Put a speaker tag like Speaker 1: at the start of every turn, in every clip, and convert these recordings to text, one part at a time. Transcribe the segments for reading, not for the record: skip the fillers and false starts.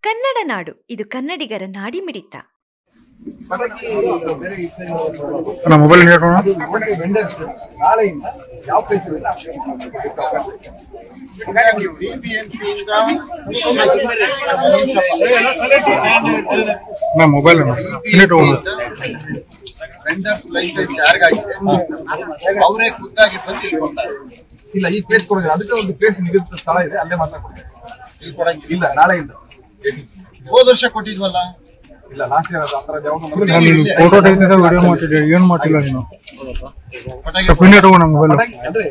Speaker 1: ಕನ್ನಡ ನಾಡು, ಇದು ಕನ್ನಡಿಗರ ನಾಡಿ ಮಿಡಿತ.
Speaker 2: ಮೊಬೈಲ್ ಮೊಬೈಲ್
Speaker 3: ವೆಂಡರ್ಸ್ ಲೈಸೆನ್ಸ್ ಯಾರಿಗಾಗಿದೆ ಅವರೇ ಖುದ್ದಾಗಿ ಬಂದು ಕೊಡ್ತಾರೆ.
Speaker 4: ಇಲ್ಲ, ಈ ಪ್ಲೇಸ್ ಕೊಡೋದಿಲ್ಲ, ಅದಕ್ಕೆ ಒಂದು ಪ್ಲೇಸ್ ನಿಗದಿತ ಸ್ಥಳ ಇದೆ, ಅಲ್ಲೇ ಮಾತ್ರ ಕೊಡ್ತಾರೆ.
Speaker 3: ಇಲ್ಲಿ ಕೊಡಂಗಿಲ್ಲ.
Speaker 4: ಇಲ್ಲ, ನಾಳೆಯಿಂದ.
Speaker 3: ಹೋದ ವರ್ಷ ಕೊಟ್ಟಿದ್ವಲ್ಲ.
Speaker 4: ಇಲ್ಲ, ಲಾಸ್ಟ್ ಇಯರ್
Speaker 2: ಫೋಟೋ ತೆಗೆದ ವಿಡಿಯೋ ಮಾಡ್ತಿದ್ದೆ, ಏನ್ ಮಾಡ್ತಿಲ್ಲ ನೀನು.
Speaker 4: ಅಂದ್ರೆ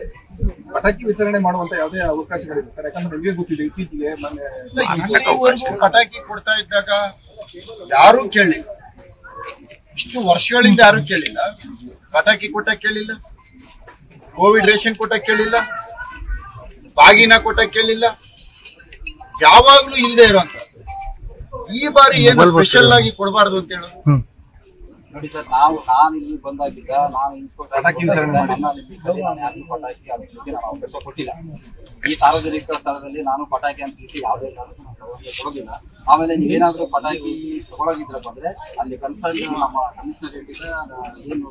Speaker 4: ಪಟಾಕಿ ವಿತರಣೆ ಮಾಡುವಂತ ಯಾವುದೇ ಅವಕಾಶಗಳಿಲ್ಲ ಸರ್. ಯಾಕಂದ್ರೆ ನಿಮಗೆ ಗೊತ್ತಿದೆ, ಇತ್ತೀಚೆಗೆ
Speaker 3: ಪಟಾಕಿ ಕೊಡ್ತಾ ಇದ್ದಾಗ ಯಾರು ಕೇಳಿಲ್ಲ, ಇಷ್ಟು ವರ್ಷಗಳಿಂದ ಯಾರು ಕೇಳಿಲ್ಲ. ಪಟಾಕಿ ಕೊಟ್ಟ ಕೇಳಿಲ್ಲ, ಕೋವಿಡ್ ರೇಷನ್ ಕೊಟ್ಟ ಕೇಳಿಲ್ಲ, ಬಾಗಿನ ಕೊಟ್ಟ ಕೇಳಿಲ್ಲ, ಯಾವಾಗ್ಲೂ ಇಲ್ಲದೆ ಇರುವಂತ. ಈ ಬಾರಿ ಏನು ಸ್ಪೆಷಲ್ ಆಗಿ ಕೊಡಬಾರ್ದು ಅಂತ ಹೇಳೋದು.
Speaker 5: ನೋಡಿ ಸರ್, ನಾನು ಇಲ್ಲಿ ಬಂದಾಗಿದ್ದ, ನಾನು ಪಟಾಕಿ ಅವಕಾಶ ಕೊಟ್ಟಿಲ್ಲ. ಈ ಸಾರ್ವಜನಿಕ ಸ್ಥಳದಲ್ಲಿ ನಾನು ಪಟಾಕಿ ಅನ್ಸಲಿಕ್ಕೆ ಯಾವುದೇ ಕೊಡೋದಿಲ್ಲ. ಆಮೇಲೆ ನೀವೇನಾದ್ರೂ ಪಟಾಕಿ ತಗೊಳಗಿದ್ರಪ್ಪ ಅಂದ್ರೆ ಅಲ್ಲಿ ಕನ್ಸರ್ನ್ ನಮ್ಮ ಕಮಿಷನರೇಟ್ ಏನು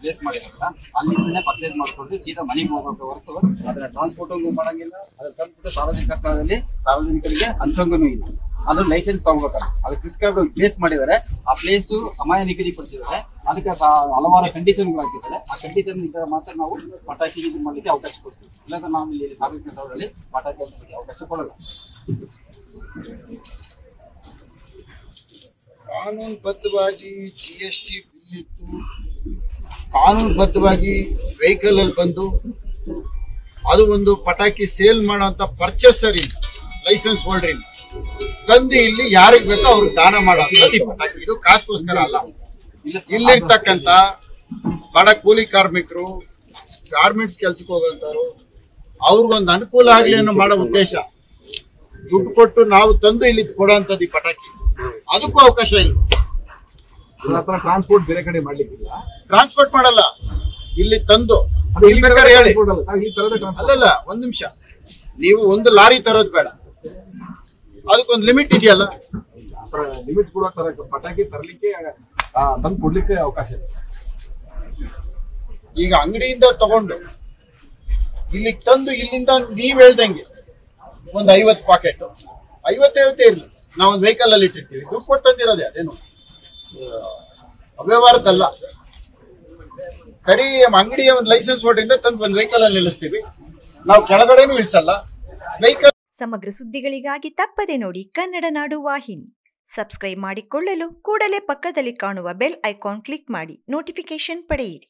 Speaker 5: ಪ್ಲೇಸ್ ಮಾಡಿರಲ್ಲ, ಅಲ್ಲಿಂದನೇ ಪರ್ಚೇಸ್ ಮಾಡ್ಕೊಂಡು ಸೀದಾ ಮನೆಗೆ ಹೋಗೋಕೆ ಹೊರತು ಅದನ್ನ ಟ್ರಾನ್ಸ್ಪೋರ್ಟಿಂಗ್ ಮಾಡಂಗಿಲ್ಲ. ಅದನ್ನ ತಂದ್ಬಿಟ್ಟು ಸಾರ್ವಜನಿಕ ಸ್ಥಳದಲ್ಲಿ ಸಾರ್ವಜನಿಕರಿಗೆ ಹಂಚಂಗೂ ಇಲ್ಲ. ಅದು ಲೈಸೆನ್ಸ್ ತಗೋಬೇಕಲ್ಲ, ಅದು ಪ್ರಿಸ್ಕ್ರೈಬ್ಡ್ ಪ್ಲೇಸ್ ಮಾಡಿದ್ದಾರೆ. ಆ ಪ್ಲೇಸ್ ಸಮಯ ನಿಗದಿಪಡಿಸಿದ್ದಾರೆ, ಅದಕ್ಕೆ ಹಲವಾರು ಕಂಡೀಷನ್ಗಳು ಹಾಕಿದ್ದಾರೆ. ಆ ಕಂಡೀಷನ್ ಇದ್ದರೆ ಮಾತ್ರ ನಾವು ಪಟಾಕಿ ಇದು ಮಾಡಲಿಕ್ಕೆ ಅವಕಾಶ ಕೊಡ್ತೀವಿ. ಇಲ್ಲಾಂದ್ರೆ ನಾವು ಇಲ್ಲಿ ಸಾರ್ವಜನಿಕ ಸ್ಥಳದಲ್ಲಿ ಪಟಾಕಿ ಹಂಚಲಿಕ್ಕೆ ಅವಕಾಶ ಕೊಡಲ್ಲ.
Speaker 3: ಕಾನೂನುಬದ್ಧವಾಗಿ GST ಬಿಲ್ ಇತ್ತು, ಕಾನೂನುಬದ್ಧವಾಗಿ ವೆಹಿಕಲ್ ಅಲ್ಲಿ ಬಂದು ಅದು ಒಂದು ಪಟಾಕಿ ಸೇಲ್ ಮಾಡೋಂತ ಪರ್ಚೇಸರ್ ಇಂದ ಲೈಸೆನ್ಸ್ ಹೋಲ್ಡರ್ ಇಂದ ತಂದು ಇಲ್ಲಿ ಯಾರಿಗೆ ಬೇಕೋ ಅವ್ರಿಗೆ ದಾನ ಮಾಡೋ ಪಟಾಕಿ. ಇದು ಕಾಸ್ಗೋಸ್ಕರ ಅಲ್ಲ. ಇಲ್ಲಿರ್ತಕ್ಕಂಥ ಬಡ ಕೂಲಿ ಕಾರ್ಮಿಕರು, ಗಾರ್ಮೆಂಟ್ಸ್ ಕೆಲ್ಸಕ್ಕೆ ಹೋಗಂತಾರು, ಅವ್ರಿಗೊಂದು ಅನುಕೂಲ ಆಗ್ಲಿ ಅನ್ನೋ ಮಾಡೋ ಉದ್ದೇಶ. ದುಡ್ಡು ಕೊಟ್ಟು ನಾವು ತಂದು ಇಲ್ಲಿ ಕೊಡೋಂಥದ್ದು ಈ ಪಟಾಕಿ, ಅದಕ್ಕೂ ಅವಕಾಶ ಇಲ್ಲ.
Speaker 4: ಟ್ರಾನ್ಸ್ಪೋರ್ಟ್ ಬೇರೆ ಕಡೆ ಮಾಡ್ಲಿಕ್ಕಿಲ್ಲ,
Speaker 3: ಟ್ರಾನ್ಸ್ಪೋರ್ಟ್ ಮಾಡಲ್ಲ, ಇಲ್ಲಿ ತಂದು ಬೇಕಾದ್ರೆ ಹೇಳಿ. ಅಲ್ಲಲ್ಲ, ಒಂದ್ ನಿಮಿಷ, ನೀವು ಒಂದು ಲಾರಿ ತರೋದು ಬೇಡ, ಅದಕ್ಕೊಂದು ಲಿಮಿಟ್ ಇದೆಯಲ್ಲ.
Speaker 4: ಲಿಮಿಟ್ ಕೂಡ ಪಟಾಕಿ ತರಲಿಕ್ಕೆ ತಂದು ಕೊಡ್ಲಿಕ್ಕೆ ಅವಕಾಶ ಇದೆ.
Speaker 3: ಈಗ ಅಂಗಡಿಯಿಂದ ತಗೊಂಡು ಇಲ್ಲಿಗೆ ತಂದು ಇಲ್ಲಿಂದ ನೀವ್ ಹೇಳ್ದಂಗೆ ಒಂದು 50 ಪಾಕೆಟ್, 50 ಇರ್ಲಿ, ನಾವೊಂದು ವೆಹಿಕಲ್ ಅಲ್ಲಿ ಇಟ್ಟಿರ್ತೀವಿ, ದುಡ್ಡು ಕೊಟ್ಟು ತಂದಿರೋದೇ, ಅದೇನು ಅವ್ಯವಹಾರದಲ್ಲ. ಕರಿ ಅಂಗಡಿಯ ಒಂದು ಲೈಸೆನ್ಸ್ ಹೋಲ್ಡರಿಂದ ತಂದು ಒಂದು ವೆಹಿಕಲ್ ಅಲ್ಲಿ ನಿಲ್ಲಿಸ್ತೀವಿ, ನಾವು ಕೆಳಗಡೆನೂ ಇಳಿಸಲ್ಲ ವೆಹಿಕಲ್.
Speaker 1: ಸಮಗ್ರ ಸುದ್ದಿಗಳಿಗಾಗಿ ತಪ್ಪದೆ ನೋಡಿ ಕನ್ನಡ ನಾಡು ವಾಹಿನಿ. ಸಬ್ಸ್ಕ್ರೈಬ್ ಮಾಡಿಕೊಳ್ಳಲು ಕೂಡಲೇ ಪಕ್ಕದಲ್ಲಿ ಕಾಣುವ ಬೆಲ್ ಐಕಾನ್ ಕ್ಲಿಕ್ ಮಾಡಿ ನೋಟಿಫಿಕೇಶನ್ ಪಡೆಯಿರಿ.